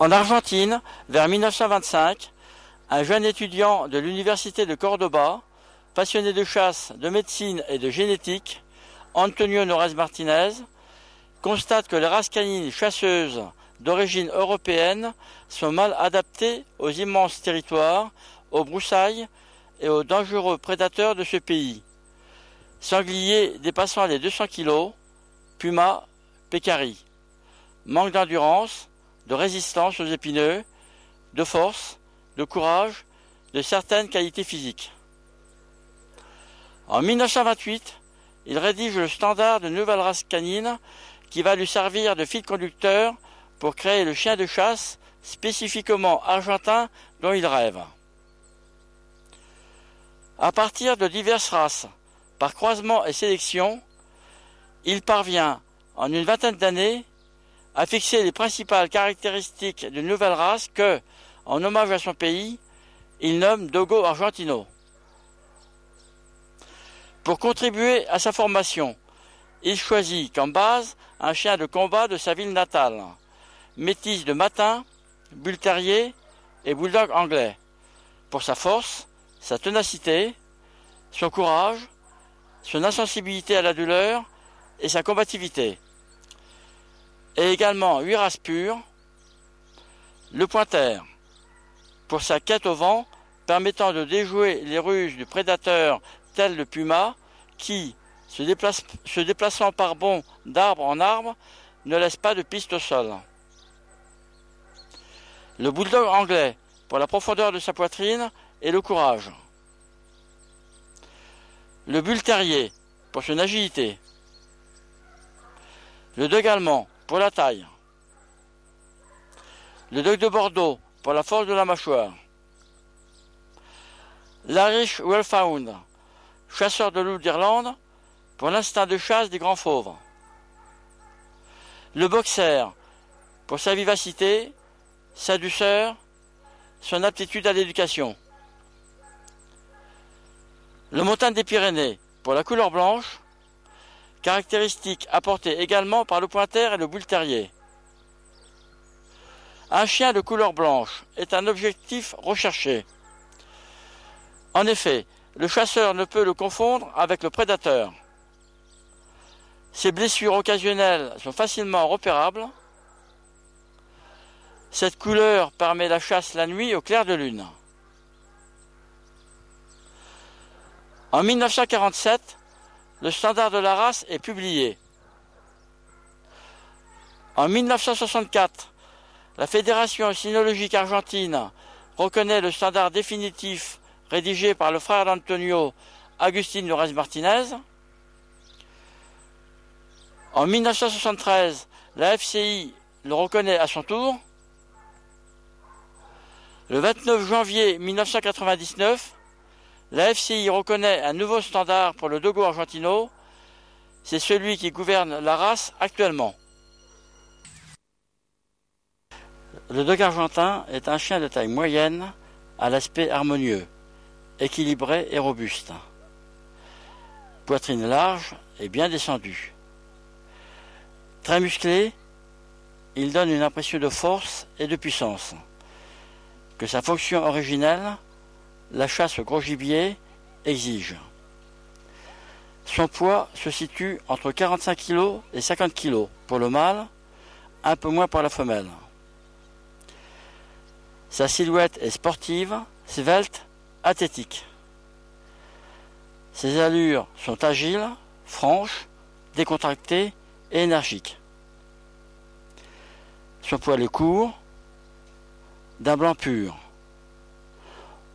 En Argentine, vers 1925, un jeune étudiant de l'université de Cordoba, passionné de chasse, de médecine et de génétique, Antonio Nores Martinez, constate que les races canines chasseuses d'origine européenne sont mal adaptées aux immenses territoires, aux broussailles et aux dangereux prédateurs de ce pays. Sangliers dépassant les 200 kg, pumas, pécaris. Manque d'endurance, de résistance aux épineux, de force, de courage, de certaines qualités physiques. En 1928, il rédige le standard de nouvelle race canine qui va lui servir de fil conducteur pour créer le chien de chasse spécifiquement argentin dont il rêve. À partir de diverses races, par croisement et sélection, il parvient, en une vingtaine d'années, à fixer les principales caractéristiques d'une nouvelle race que, en hommage à son pays, il nomme Dogo Argentino. Pour contribuer à sa formation, il choisit comme base un chien de combat de sa ville natale, métis de matin, bull terrier et bulldog anglais, pour sa force, sa ténacité, son courage, son insensibilité à la douleur et sa combativité. Et également 8 races pures, le pointer, pour sa quête au vent, permettant de déjouer les ruses du prédateur tel le puma, qui, se déplaçant par bond d'arbre en arbre, ne laisse pas de piste au sol. Le bulldog anglais, pour la profondeur de sa poitrine et le courage. Le bull terrier, pour son agilité. Le dog allemand, pour la taille. Le dog de Bordeaux, pour la force de la mâchoire. L'Irish Wolfhound, chasseur de loups d'Irlande, pour l'instinct de chasse des grands fauves. Le boxer, pour sa vivacité, sa douceur, son aptitude à l'éducation. Le montagne des Pyrénées, pour la couleur blanche, caractéristique apportée également par le pointer et le bull terrier. Un chien de couleur blanche est un objectif recherché. En effet, le chasseur ne peut le confondre avec le prédateur. Ses blessures occasionnelles sont facilement repérables. Cette couleur permet la chasse la nuit au clair de lune. En 1947, le standard de la race est publié. En 1964, la Fédération cynologique argentine reconnaît le standard définitif rédigé par le frère d'Antonio, Agustín Nores Martinez. En 1973, la FCI le reconnaît à son tour. Le 29 janvier 1999, la FCI reconnaît un nouveau standard pour le Dogo Argentino. C'est celui qui gouverne la race actuellement. Le Dogue argentin est un chien de taille moyenne à l'aspect harmonieux, équilibré et robuste. Poitrine large et bien descendue. Très musclé, il donne une impression de force et de puissance. Que sa fonction originelle, la chasse au gros gibier, exige. Son poids se situe entre 45 kg et 50 kg pour le mâle, un peu moins pour la femelle. Sa silhouette est sportive, svelte, athlétique. Ses allures sont agiles, franches, décontractées et énergiques. Son poil est court, d'un blanc pur.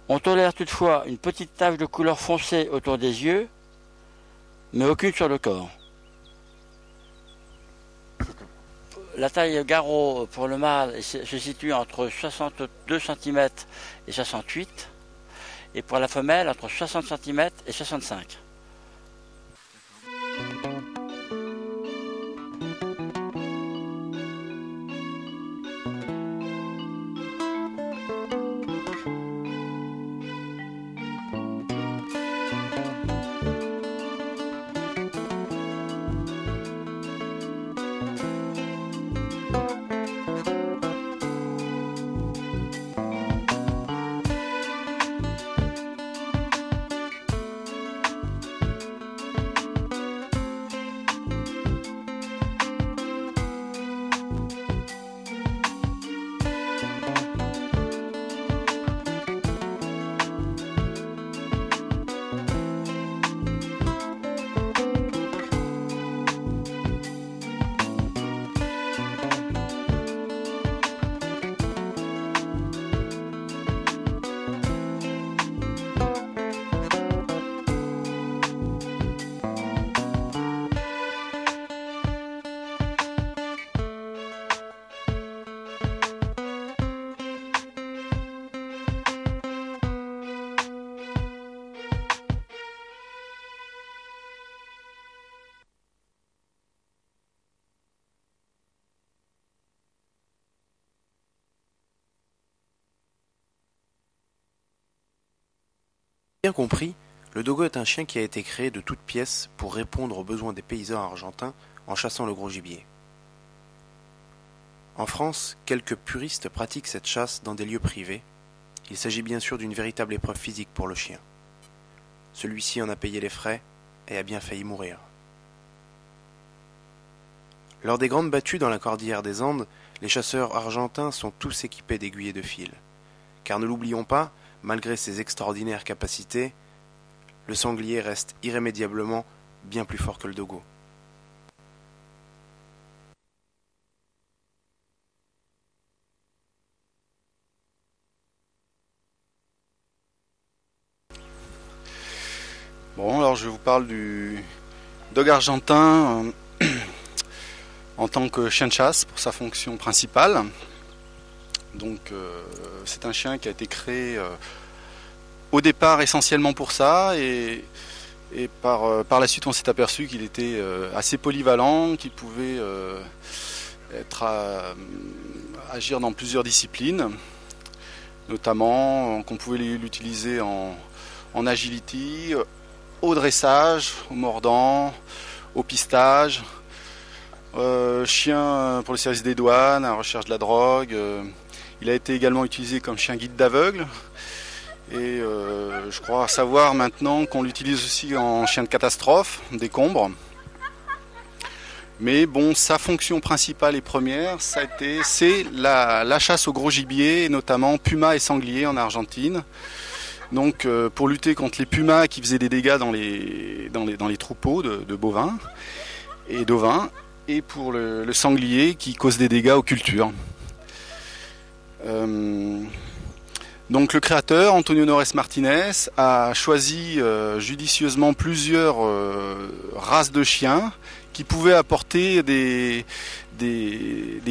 On tolère toutefois une petite tache de couleur foncée autour des yeux, mais aucune sur le corps. La taille garrot pour le mâle se situe entre 62 cm et 68, et pour la femelle entre 60 cm et 65. Bien compris, le dogo est un chien qui a été créé de toutes pièces pour répondre aux besoins des paysans argentins en chassant le gros gibier. En France, quelques puristes pratiquent cette chasse dans des lieux privés. Il s'agit bien sûr d'une véritable épreuve physique pour le chien. Celui-ci en a payé les frais et a bien failli mourir. Lors des grandes battues dans la cordillère des Andes, les chasseurs argentins sont tous équipés d'aiguilles et de fils. Car ne l'oublions pas, malgré ses extraordinaires capacités, le sanglier reste irrémédiablement bien plus fort que le dogo. Bon, alors je vous parle du dog argentin en tant que chien de chasse pour sa fonction principale. Donc c'est un chien qui a été créé au départ essentiellement pour ça et par la suite on s'est aperçu qu'il était assez polyvalent, qu'il pouvait agir dans plusieurs disciplines, notamment qu'on pouvait l'utiliser en agility, au dressage, au mordant, au pistage, chien pour le service des douanes, à la recherche de la drogue. Il a été également utilisé comme chien guide d'aveugle. Et je crois savoir maintenant qu'on l'utilise aussi en chien de catastrophe, décombre. Mais bon, sa fonction principale et première, c'est la chasse au gros gibier, notamment pumas et sangliers en Argentine. Donc pour lutter contre les pumas qui faisaient des dégâts dans les troupeaux de bovins et d'ovins, et pour le sanglier qui cause des dégâts aux cultures. Donc le créateur, Antonio Nores Martinez, a choisi judicieusement plusieurs races de chiens qui pouvaient apporter des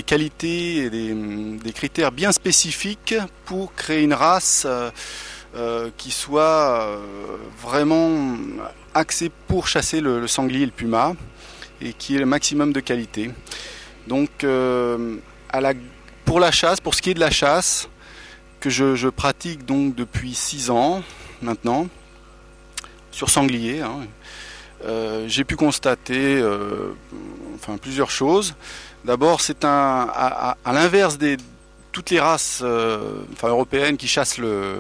qualités et des critères bien spécifiques pour créer une race qui soit vraiment axée pour chasser le sanglier et le puma et qui ait le maximum de qualité. Donc pour ce qui est de la chasse, que je pratique donc depuis 6 ans maintenant, sur sanglier, j'ai pu constater plusieurs choses. D'abord, c'est à l'inverse de toutes les races européennes qui chassent le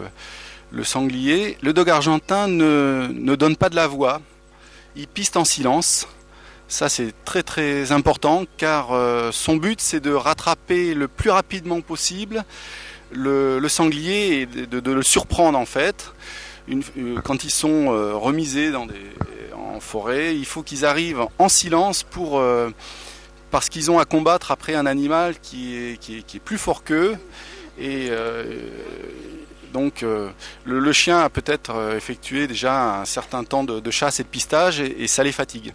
sanglier, le dog argentin ne donne pas de la voix, il piste en silence. Ça c'est très très important car son but c'est de rattraper le plus rapidement possible le sanglier et de le surprendre en fait. Quand ils sont remisés en forêt, il faut qu'ils arrivent en silence parce qu'ils ont à combattre après un animal qui est plus fort qu'eux. Et donc le chien a peut-être effectué déjà un certain temps de chasse et de pistage et ça les fatigue.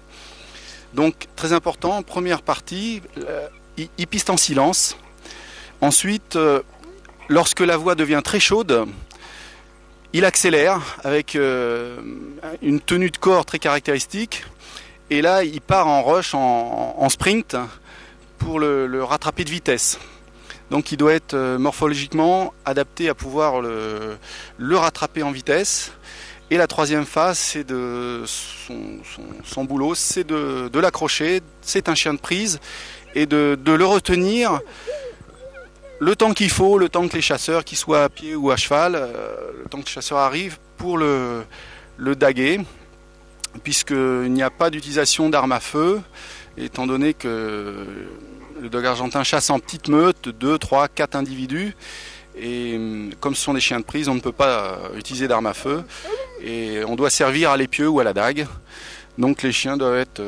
Donc très important, première partie, il piste en silence. Ensuite, lorsque la voix devient très chaude, il accélère avec une tenue de corps très caractéristique. Et là, il part en rush, en sprint, pour le rattraper de vitesse. Donc il doit être morphologiquement adapté à pouvoir le rattraper en vitesse. Et la troisième phase, c'est son boulot, c'est de l'accrocher. C'est un chien de prise et de le retenir le temps qu'il faut, le temps que les chasseurs, qu'ils soient à pied ou à cheval, le temps que le chasseur arrive pour le daguer, puisqu'il n'y a pas d'utilisation d'armes à feu, étant donné que le dog argentin chasse en petite meute, 2, 3, 4 individus, et comme ce sont des chiens de prise, on ne peut pas utiliser d'armes à feu, et on doit servir à l'épieu ou à la dague. Donc les chiens doivent être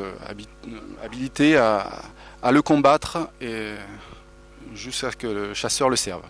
habilités à le combattre jusqu'à ce que le chasseur le serve.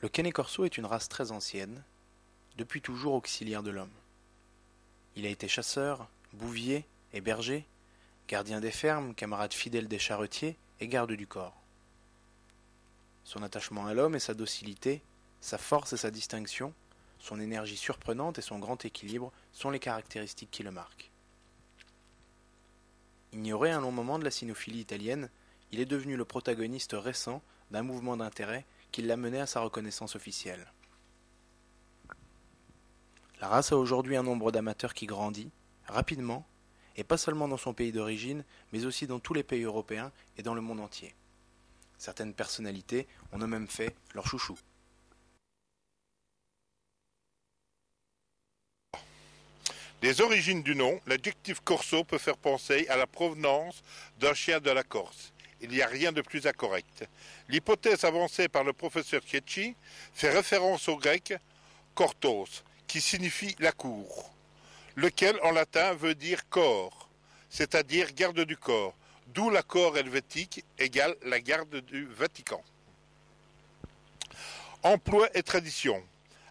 Le Canet Corso est une race très ancienne, depuis toujours auxiliaire de l'homme. Il a été chasseur, bouvier et berger, gardien des fermes, camarade fidèle des charretiers et garde du corps. Son attachement à l'homme et sa docilité, sa force et sa distinction, son énergie surprenante et son grand équilibre sont les caractéristiques qui le marquent. Ignoré un long moment de la cynophilie italienne, il est devenu le protagoniste récent d'un mouvement d'intérêt qui l'a mené à sa reconnaissance officielle. La race a aujourd'hui un nombre d'amateurs qui grandit, rapidement, et pas seulement dans son pays d'origine, mais aussi dans tous les pays européens et dans le monde entier. Certaines personnalités en ont même fait leur chouchou. Les origines du nom, l'adjectif corso peut faire penser à la provenance d'un chien de la Corse. Il n'y a rien de plus incorrect. L'hypothèse avancée par le professeur Cecchi fait référence au grec kortos, qui signifie la cour, lequel en latin veut dire corps, c'est-à-dire garde du corps, d'où la cour helvétique égale la garde du Vatican. Emploi et tradition.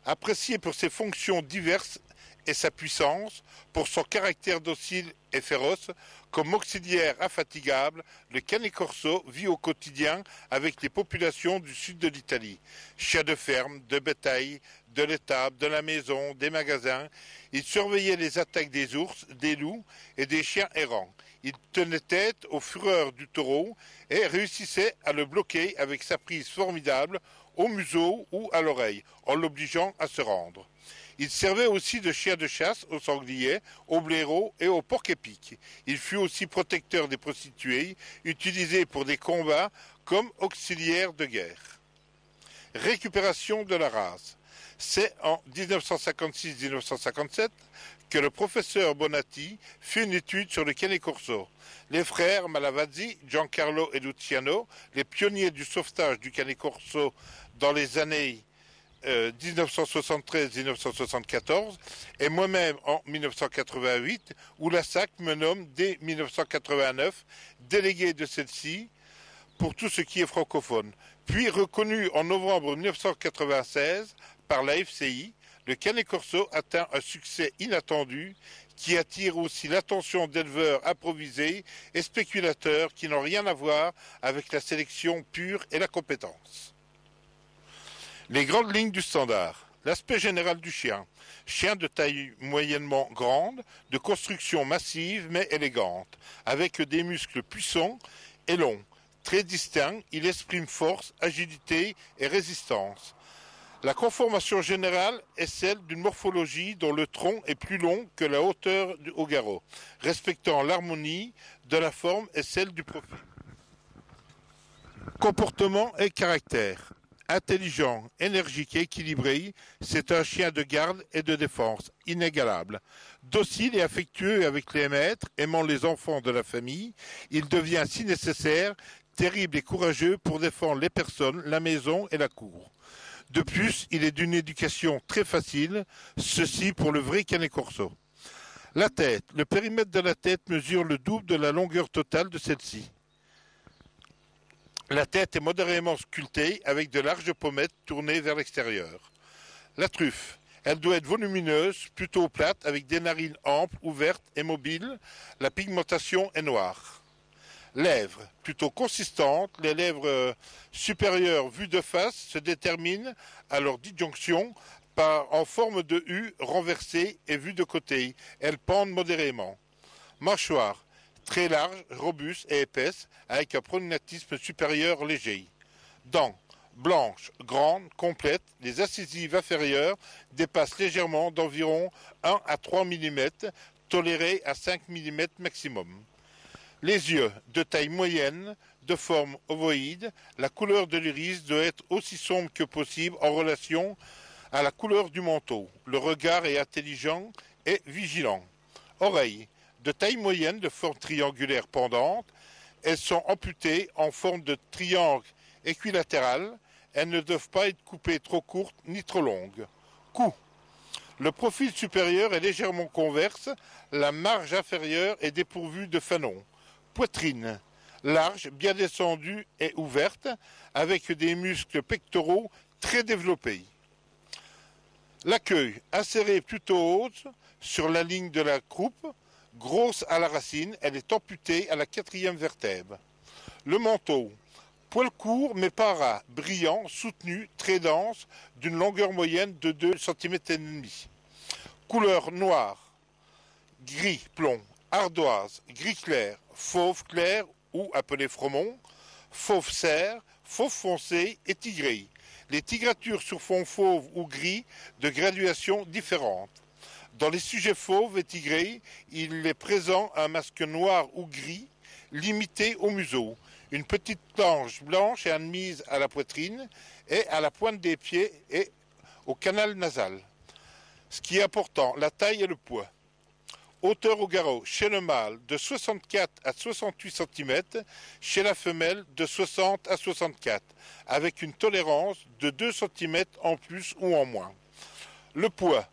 Apprécié pour ses fonctions diverses et sa puissance, pour son caractère docile et féroce, comme auxiliaire infatigable, le Canet Corso vit au quotidien avec les populations du sud de l'Italie. Chien de ferme, de bétail, de l'étable, de la maison, des magasins. Il surveillait les attaques des ours, des loups et des chiens errants. Il tenait tête aux fureurs du taureau et réussissait à le bloquer avec sa prise formidable au museau ou à l'oreille, en l'obligeant à se rendre. Il servait aussi de chien de chasse aux sangliers, aux blaireaux et aux porcs-épics. Il fut aussi protecteur des prostituées, utilisé pour des combats comme auxiliaire de guerre. Récupération de la race. C'est en 1956-1957 que le professeur Bonatti fit une étude sur le Canet Corso. Les frères Malavazzi, Giancarlo et Luciano, les pionniers du sauvetage du Canet Corso dans les années 1973-1974 et moi-même en 1988, où la SAC me nomme dès 1989 délégué de celle-ci pour tout ce qui est francophone. Puis reconnu en novembre 1996 par la FCI, le Canet Corso atteint un succès inattendu qui attire aussi l'attention d'éleveurs improvisés et spéculateurs qui n'ont rien à voir avec la sélection pure et la compétence. Les grandes lignes du standard. L'aspect général du chien. Chien de taille moyennement grande, de construction massive mais élégante, avec des muscles puissants et longs. Très distinct, il exprime force, agilité et résistance. La conformation générale est celle d'une morphologie dont le tronc est plus long que la hauteur au garrot, respectant l'harmonie de la forme et celle du profil. Comportement et caractère. Intelligent, énergique et équilibré, c'est un chien de garde et de défense, inégalable. Docile et affectueux avec les maîtres, aimant les enfants de la famille, il devient si nécessaire, terrible et courageux pour défendre les personnes, la maison et la cour. De plus, il est d'une éducation très facile, ceci pour le vrai Canet Corso. La tête. Le périmètre de la tête mesure le double de la longueur totale de celle-ci. La tête est modérément sculptée avec de larges pommettes tournées vers l'extérieur. La truffe. Elle doit être volumineuse, plutôt plate, avec des narines amples, ouvertes et mobiles. La pigmentation est noire. Lèvres. Plutôt consistantes, les lèvres supérieures vues de face se déterminent à leur disjonction en forme de U renversée et vues de côté. Elles pendent modérément. Mâchoire. Très large, robuste et épaisse, avec un prognatisme supérieur léger. Dents. Blanches, grandes, complètes, les incisives inférieures dépassent légèrement d'environ 1 à 3 mm, tolérées à 5 mm maximum. Les yeux, de taille moyenne, de forme ovoïde, la couleur de l'iris doit être aussi sombre que possible en relation à la couleur du manteau. Le regard est intelligent et vigilant. Oreilles. De taille moyenne, de forme triangulaire pendante, elles sont amputées en forme de triangle équilatéral. Elles ne doivent pas être coupées trop courtes ni trop longues. Cou. Le profil supérieur est légèrement convexe, la marge inférieure est dépourvue de fanon. Poitrine. Large, bien descendue et ouverte, avec des muscles pectoraux très développée. La queue, insérée plutôt haute sur la ligne de la croupe, grosse à la racine, elle est amputée à la 4e vertèbre. Le manteau, poil court mais pas ras, brillant, soutenu, très dense, d'une longueur moyenne de 2,5 cm. Couleur noire, gris plomb, ardoise, gris clair, fauve clair ou appelé fromont, fauve serre, fauve foncé et tigré. Les tigratures sur fond fauve ou gris de graduation différente. Dans les sujets fauves et tigrés, il est présent un masque noir ou gris, limité au museau, une petite planche blanche et admise à la poitrine et à la pointe des pieds et au canal nasal. Ce qui est important, la taille et le poids. Hauteur au garrot, chez le mâle, de 64 à 68 cm, chez la femelle, de 60 à 64, avec une tolérance de 2 cm en plus ou en moins. Le poids,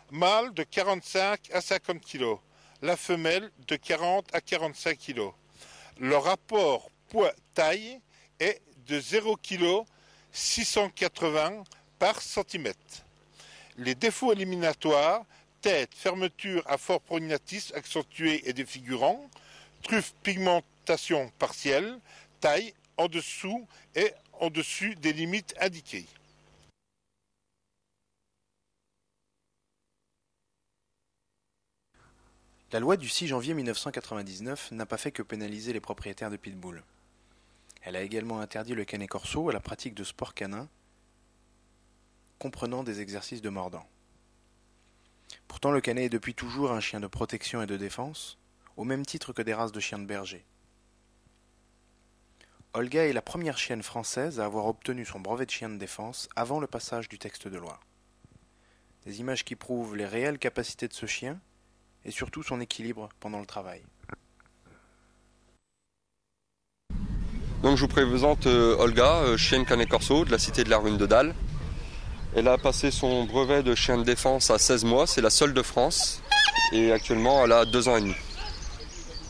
mâle de 45 à 50 kg, la femelle de 40 à 45 kg. Le rapport poids-taille est de 0 kg 680 par centimètre. Les défauts éliminatoires, tête, fermeture à fort prognatisme accentué et défigurant, truffe, pigmentation partielle, taille en dessous et en dessus des limites indiquées. La loi du 6 janvier 1999 n'a pas fait que pénaliser les propriétaires de pitbull. Elle a également interdit le canet corso à la pratique de sports canins, comprenant des exercices de mordant. Pourtant, le canet est depuis toujours un chien de protection et de défense, au même titre que des races de chiens de berger. Olga est la première chienne française à avoir obtenu son brevet de chien de défense avant le passage du texte de loi. Des images qui prouvent les réelles capacités de ce chien et surtout son équilibre pendant le travail. Donc je vous présente Olga, chienne canet corso de la cité de la Ruine de Dalle. Elle a passé son brevet de chien de défense à 16 mois, c'est la seule de France, et actuellement elle a 2 ans et demi.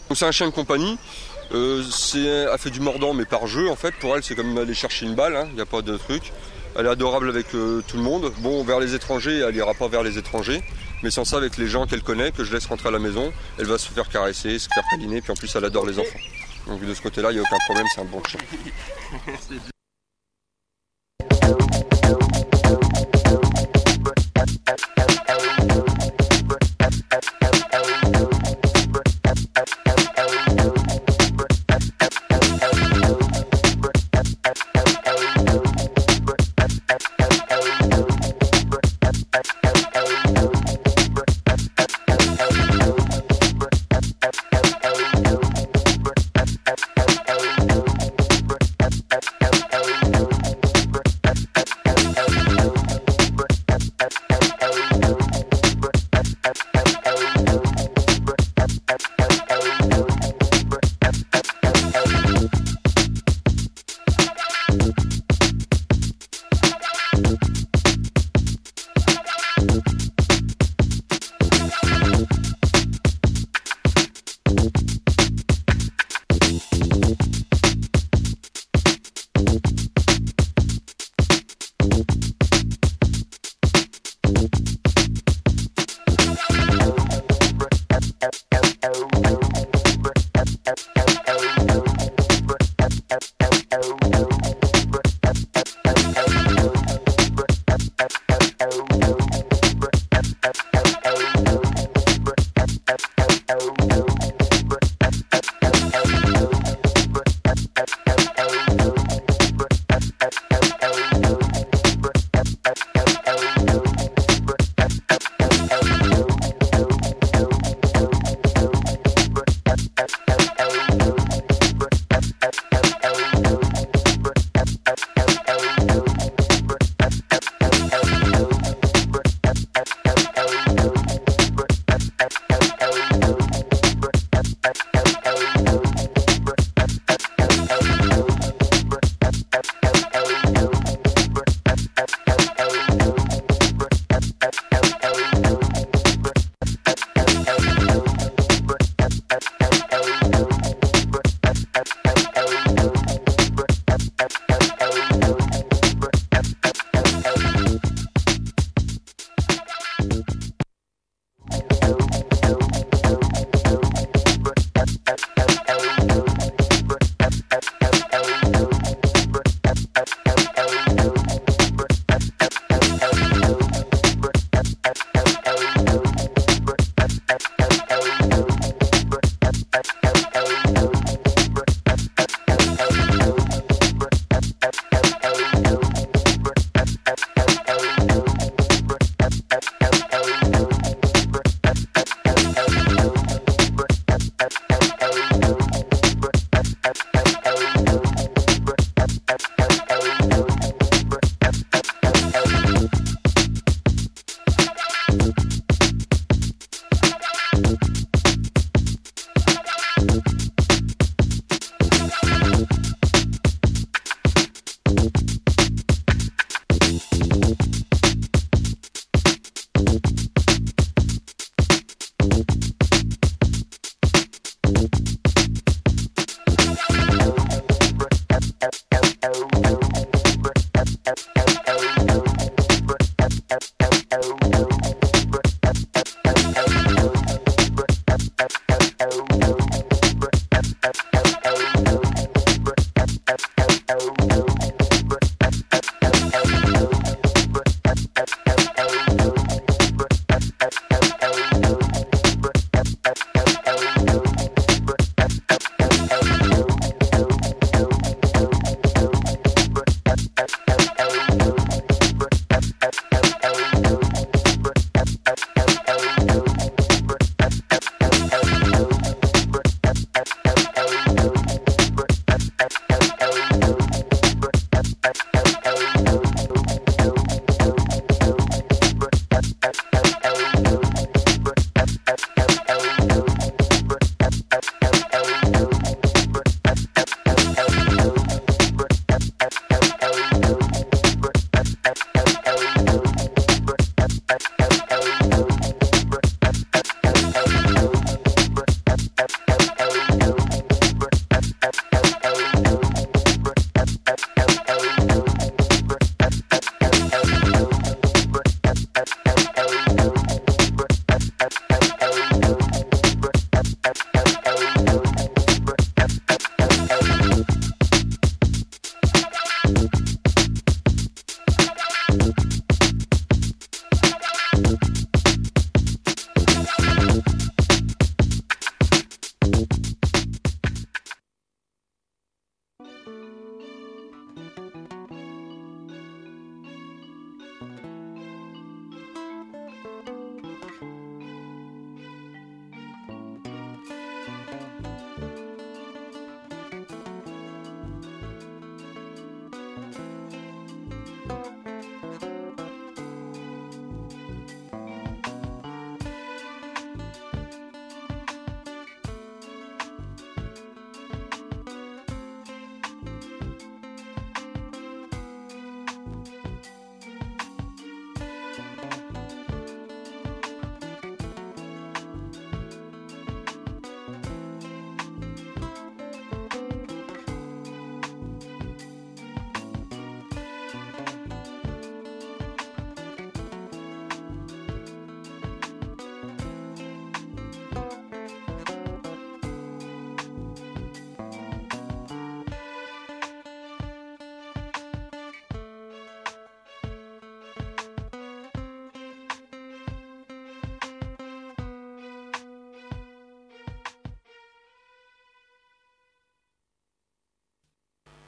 Donc c'est un chien de compagnie, elle fait du mordant mais par jeu en fait, pour elle c'est comme aller chercher une balle, il n'y a pas de truc. Elle est adorable avec tout le monde, bon vers les étrangers elle n'ira pas vers les étrangers, mais sans ça avec les gens qu'elle connaît, que je laisse rentrer à la maison, elle va se faire caresser, se faire câliner, puis en plus elle adore les enfants. Donc de ce côté-là, il n'y a aucun problème, c'est un bon chien.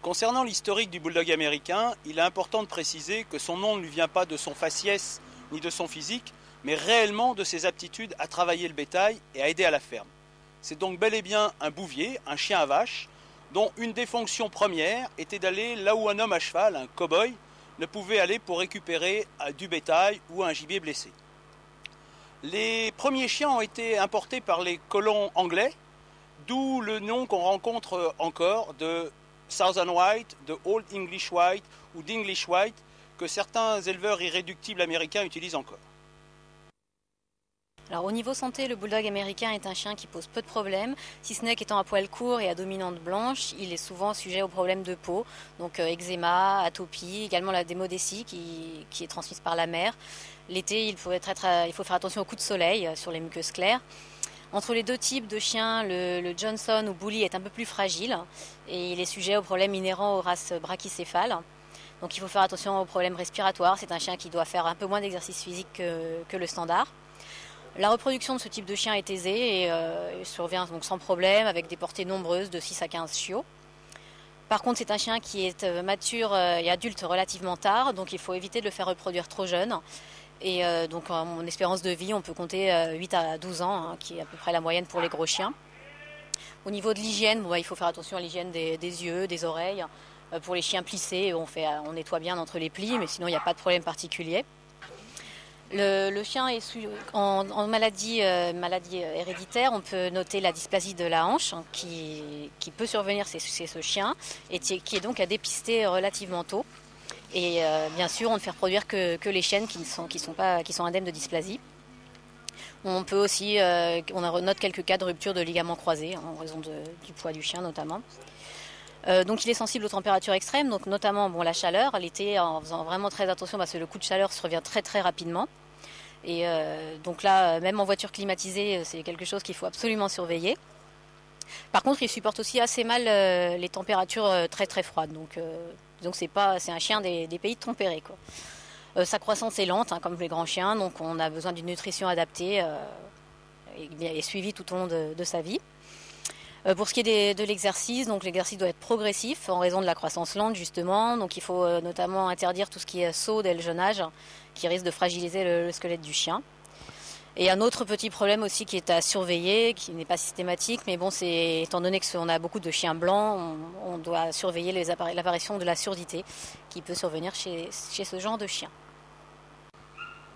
Concernant l'historique du bulldog américain, il est important de préciser que son nom ne lui vient pas de son faciès ni de son physique, mais réellement de ses aptitudes à travailler le bétail et à aider à la ferme. C'est donc bel et bien un bouvier, un chien à vache, dont une des fonctions premières était d'aller là où un homme à cheval, un cow-boy, ne pouvait aller pour récupérer du bétail ou un gibier blessé. Les premiers chiens ont été importés par les colons anglais, d'où le nom qu'on rencontre encore de Southern White, de Old English White ou d'English White, que certains éleveurs irréductibles américains utilisent encore. Alors au niveau santé, le bulldog américain est un chien qui pose peu de problèmes, si ce n'est qu'étant à poil court et à dominante blanche, il est souvent sujet aux problèmes de peau, donc eczéma, atopie, également la démodécie qui est transmise par la mère. L'été, il faut faire attention aux coups de soleil sur les muqueuses claires. Entre les deux types de chiens, le Johnson ou Bully est un peu plus fragile et il est sujet aux problèmes inhérents aux races brachycéphales. Donc il faut faire attention aux problèmes respiratoires, c'est un chien qui doit faire un peu moins d'exercice physique que le standard. La reproduction de ce type de chien est aisée et survient donc sans problème avec des portées nombreuses de 6 à 15 chiots. Par contre, c'est un chien qui est mature et adulte relativement tard, donc il faut éviter de le faire reproduire trop jeune. Et donc en espérance de vie, on peut compter 8 à 12 ans, qui est à peu près la moyenne pour les gros chiens. Au niveau de l'hygiène, il faut faire attention à l'hygiène des yeux, des oreilles. Pour les chiens plissés, on nettoie bien entre les plis, mais sinon il n'y a pas de problème particulier. Le chien est en maladie héréditaire. On peut noter la dysplasie de la hanche qui peut survenir chez ce chien et qui est donc à dépister relativement tôt. Et bien sûr, on ne fait reproduire que les chiennes qui sont indemnes de dysplasie. On peut aussi, on note quelques cas de rupture de ligaments croisés en raison du poids du chien notamment. Donc il est sensible aux températures extrêmes, donc notamment la chaleur. L'été, en faisant vraiment très attention parce que le coup de chaleur se revient très très rapidement. Et donc là, même en voiture climatisée, c'est quelque chose qu'il faut absolument surveiller. Par contre, il supporte aussi assez mal les températures très très froides. Donc c'est un chien des pays tempérés, quoi. Sa croissance est lente, comme les grands chiens, donc on a besoin d'une nutrition adaptée et suivie tout au long de sa vie. Pour ce qui est de l'exercice, donc l'exercice doit être progressif en raison de la croissance lente justement. Donc il faut notamment interdire tout ce qui est saut dès le jeune âge, qui risque de fragiliser le squelette du chien. Et un autre petit problème aussi qui est à surveiller, qui n'est pas systématique, mais c'est étant donné qu'on a beaucoup de chiens blancs, on doit surveiller l'apparition de la surdité qui peut survenir chez ce genre de chien.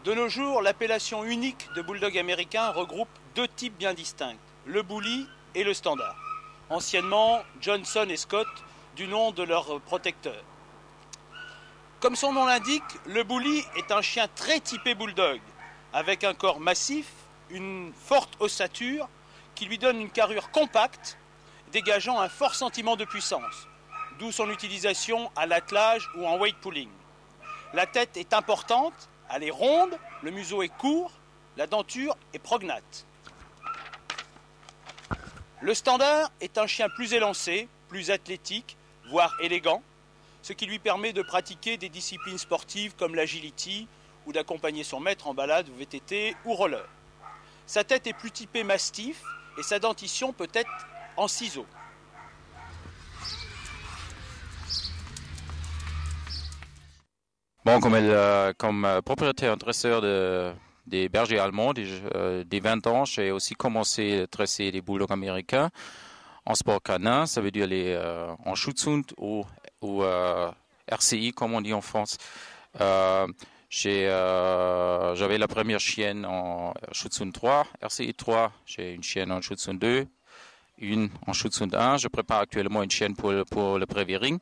De nos jours, l'appellation unique de bulldog américain regroupe deux types bien distincts, le bully et le standard. Anciennement, Johnson et Scott, du nom de leur protecteur. Comme son nom l'indique, le bully est un chien très typé bulldog, avec un corps massif, une forte ossature, qui lui donne une carrure compacte, dégageant un fort sentiment de puissance, d'où son utilisation à l'attelage ou en weight pulling. La tête est importante, elle est ronde, le museau est court, la denture est prognate. Le standard est un chien plus élancé, plus athlétique, voire élégant, ce qui lui permet de pratiquer des disciplines sportives comme l'agility ou d'accompagner son maître en balade ou VTT ou roller. Sa tête est plus typée mastiff et sa dentition peut être en ciseaux. Comme propriétaire dresseur des bergers allemands, des 20 ans, j'ai aussi commencé à dresser des bulldogs américains en sport canin, ça veut dire en Schutzhund ou RCI, comme on dit en France. J'avais la première chienne en Schutzhund 3, RCI 3, j'ai une chienne en Schutzhund 2, une en Schutzhund 1. Je prépare actuellement une chienne pour le Prairie-Ring.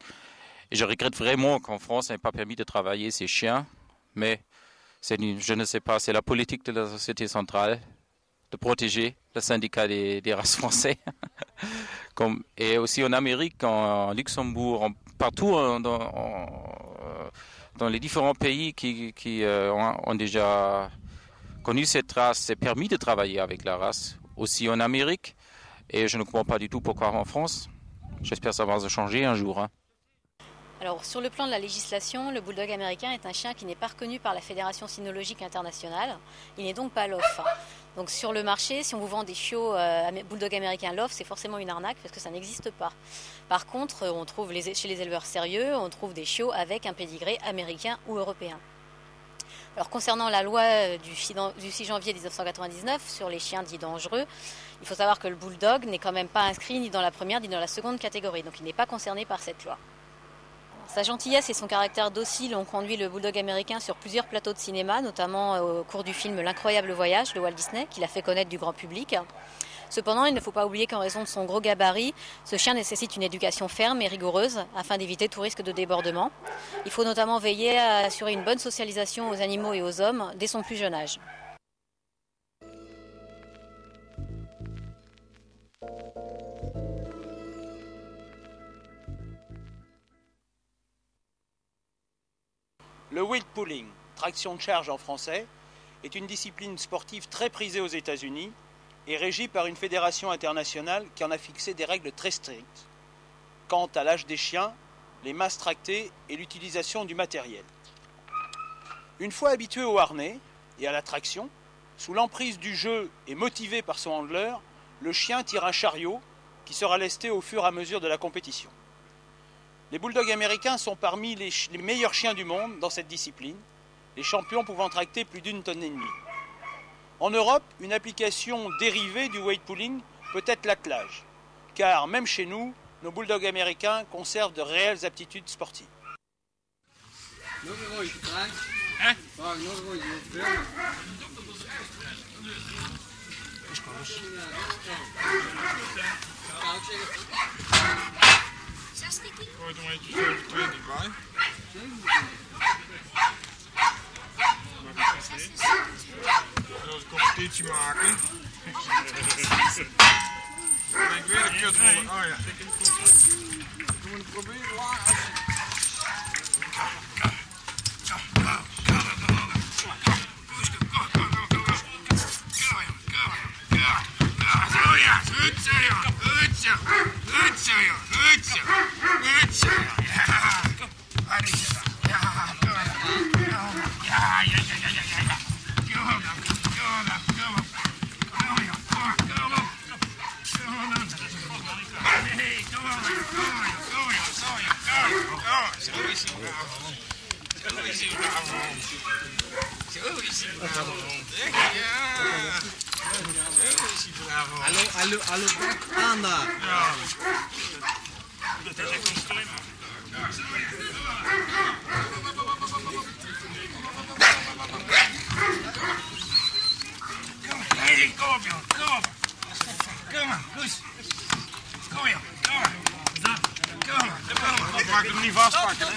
Et je regrette vraiment qu'en France, on n'ait pas permis de travailler ces chiens, mais je ne sais pas, c'est la politique de la société centrale de protéger le syndicat des races français. Et aussi en Amérique, en Luxembourg, partout dans les différents pays qui ont déjà connu cette race, c'est permis de travailler avec la race, aussi en Amérique. Et je ne comprends pas du tout pourquoi en France. J'espère que ça va se changer un jour. Alors, sur le plan de la législation, le bulldog américain est un chien qui n'est pas reconnu par la Fédération cynologique internationale. Il n'est donc pas LOF. Donc, sur le marché, si on vous vend des chiots bulldog américain LOF, c'est forcément une arnaque parce que ça n'existe pas. Par contre, on trouve chez les éleveurs sérieux, on trouve des chiots avec un pédigré américain ou européen. Alors, concernant la loi du 6 janvier 1999 sur les chiens dits dangereux, il faut savoir que le bulldog n'est quand même pas inscrit ni dans la première ni dans la seconde catégorie. Donc, il n'est pas concerné par cette loi. Sa gentillesse et son caractère docile ont conduit le bulldog américain sur plusieurs plateaux de cinéma, notamment au cours du film L'Incroyable Voyage de Walt Disney, qui l'a fait connaître du grand public. Cependant, il ne faut pas oublier qu'en raison de son gros gabarit, ce chien nécessite une éducation ferme et rigoureuse afin d'éviter tout risque de débordement. Il faut notamment veiller à assurer une bonne socialisation aux animaux et aux hommes dès son plus jeune âge. Le wheel pulling, traction de charge en français, est une discipline sportive très prisée aux États-Unis et régie par une fédération internationale qui en a fixé des règles très strictes quant à l'âge des chiens, les masses tractées et l'utilisation du matériel. Une fois habitué au harnais et à la traction, sous l'emprise du jeu et motivé par son handler, le chien tire un chariot qui sera lesté au fur et à mesure de la compétition. Les bulldogs américains sont parmi les meilleurs chiens du monde dans cette discipline, les champions pouvant tracter plus d'1,5 tonnes. En Europe, une application dérivée du weight pulling peut être l'attelage, car même chez nous, nos bulldogs américains conservent de réelles aptitudes sportives. Gooi er maar eentje 27 bij. Dat is een competitie maken. Ik weet een kut worden. Oh ja. We moeten proberen laag. Hallo, bak aan daar. Ja. Dat is echt een slim. Hey, kom op joh, kom op. Kom maar, goed. Kom joh, kom maar. Kom maar. Ik mag hem niet vastpakken hè.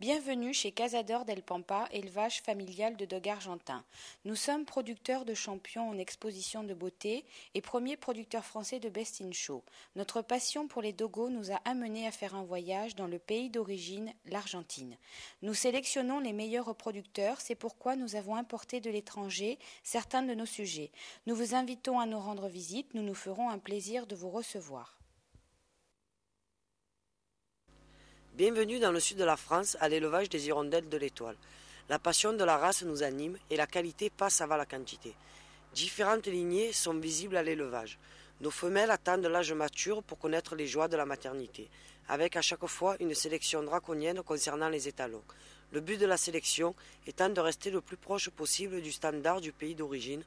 Bienvenue chez Cazador del Pampa, élevage familial de dogs argentins. Nous sommes producteurs de champions en exposition de beauté et premiers producteurs français de Best in Show. Notre passion pour les dogos nous a amenés à faire un voyage dans le pays d'origine, l'Argentine. Nous sélectionnons les meilleurs reproducteurs, c'est pourquoi nous avons importé de l'étranger certains de nos sujets. Nous vous invitons à nous rendre visite, nous nous ferons un plaisir de vous recevoir. Bienvenue dans le sud de la France à l'élevage des hirondelles de l'Étoile. La passion de la race nous anime et la qualité passe avant la quantité. Différentes lignées sont visibles à l'élevage. Nos femelles attendent l'âge mature pour connaître les joies de la maternité, avec à chaque fois une sélection draconienne concernant les étalons. Le but de la sélection étant de rester le plus proche possible du standard du pays d'origine,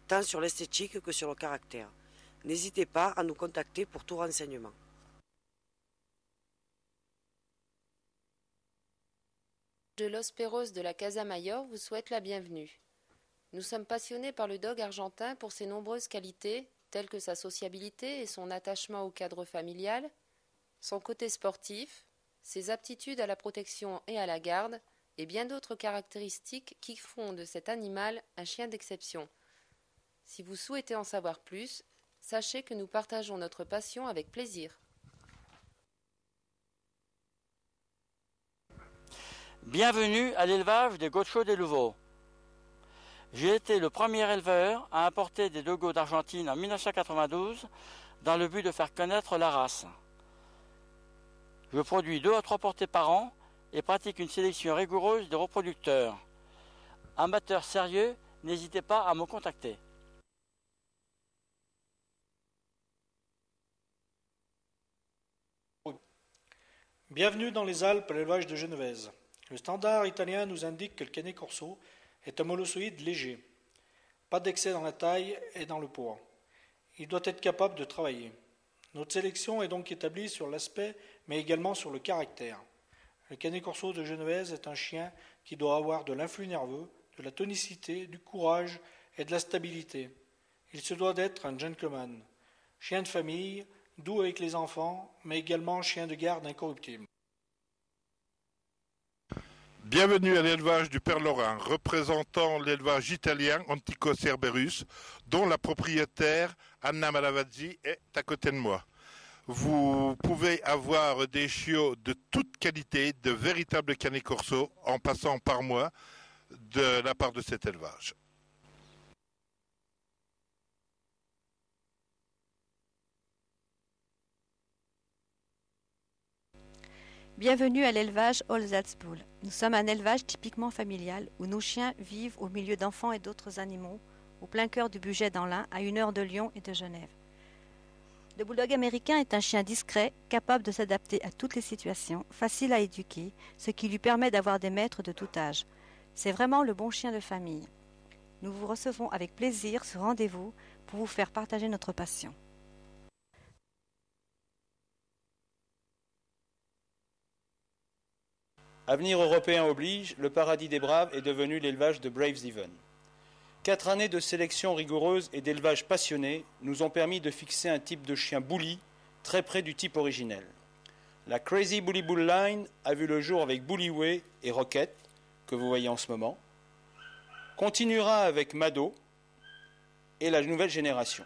tant sur l'esthétique que sur le caractère. N'hésitez pas à nous contacter pour tout renseignement. De Los Perros de la Casa Mayor vous souhaite la bienvenue. Nous sommes passionnés par le dog argentin pour ses nombreuses qualités, telles que sa sociabilité et son attachement au cadre familial, son côté sportif, ses aptitudes à la protection et à la garde, et bien d'autres caractéristiques qui font de cet animal un chien d'exception. Si vous souhaitez en savoir plus, sachez que nous partageons notre passion avec plaisir. Bienvenue à l'élevage des Gauchos des Louveaux. J'ai été le premier éleveur à importer des dogos d'Argentine en 1992 dans le but de faire connaître la race. Je produis 2 à 3 portées par an et pratique une sélection rigoureuse de reproducteurs. Amateurs sérieux, n'hésitez pas à me contacter. Bienvenue dans les Alpes à l'élevage de Genevese. Le standard italien nous indique que le Canet Corso est un molossoïde léger. Pas d'excès dans la taille et dans le poids. Il doit être capable de travailler. Notre sélection est donc établie sur l'aspect, mais également sur le caractère. Le Canet Corso de Genevese est un chien qui doit avoir de l'influx nerveux, de la tonicité, du courage et de la stabilité. Il se doit d'être un gentleman. Chien de famille, doux avec les enfants, mais également chien de garde incorruptible. Bienvenue à l'élevage du Père Laurent, représentant l'élevage italien Antico Cerberus, dont la propriétaire Anna Malavazzi est à côté de moi. Vous pouvez avoir des chiots de toute qualité, de véritables Canet Corso, en passant par moi de la part de cet élevage. Bienvenue à l'élevage Holzheitspool. Nous sommes un élevage typiquement familial où nos chiens vivent au milieu d'enfants et d'autres animaux, au plein cœur du Bugey dans l'Ain, à 1 heure de Lyon et de Genève. Le bulldog américain est un chien discret, capable de s'adapter à toutes les situations, facile à éduquer, ce qui lui permet d'avoir des maîtres de tout âge. C'est vraiment le bon chien de famille. Nous vous recevons avec plaisir ce rendez-vous pour vous faire partager notre passion. Avenir européen oblige, le paradis des braves est devenu l'élevage de Braves Even. 4 années de sélection rigoureuse et d'élevage passionné nous ont permis de fixer un type de chien bully très près du type originel. La Crazy Bully Bull Line a vu le jour avec Bullyway et Rocket, que vous voyez en ce moment, continuera avec Mado et la nouvelle génération.